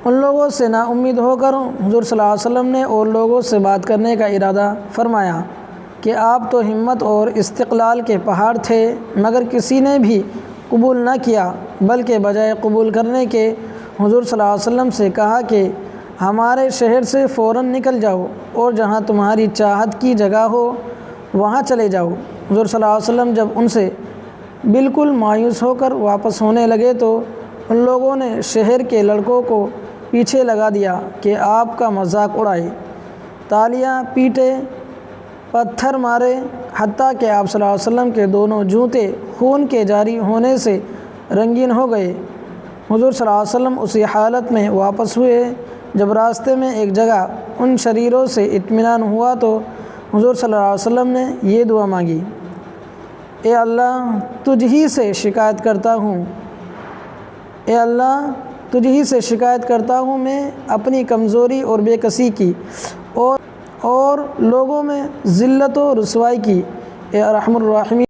ان لوگوں سے نا امید ہو کر حضور صلی اللہ علیہ وسلم نے اور لوگوں سے بات کرنے کا ارادہ فرمایا کہ آپ تو ہمت اور استقلال کے پہاڑ تھے، مگر کسی نے بھی قبول نہ کیا، بلکہ بجائے قبول کرنے کے حضور صلی اللہ علیہ وسلم سے کہا کہ ہمارے شہر سے فوراً نکل جاؤ اور جہاں تمہاری چاہت کی جگہ ہو وہاں چلے جاؤ۔ حضور صلی اللہ علیہ وسلم جب ان سے بالکل مایوس ہو کر واپس ہونے لگے تو ان لوگوں نے شہر کے لڑکوں کو پیچھے لگا دیا کہ آپ کا مذاق اڑائے، تالیاں پیٹے، پتھر مارے، حتیٰ کہ آپ صلی اللہ علیہ وسلم کے دونوں جوتے خون کے جاری ہونے سے رنگین ہو گئے۔ حضور صلی اللہ علیہ وسلم اسی حالت میں واپس ہوئے۔ جب راستے میں ایک جگہ ان شریروں سے اطمینان ہوا تو حضور صلی اللہ علیہ وسلم نے یہ دعا مانگی: اے اللہ تجھ ہی سے شکایت کرتا ہوں، اے اللہ تجھ ہی سے شکایت کرتا ہوں میں اپنی کمزوری اور بے کسی کی اور لوگوں میں ذلت و رسوائی کی، اے ارحم الراحمین۔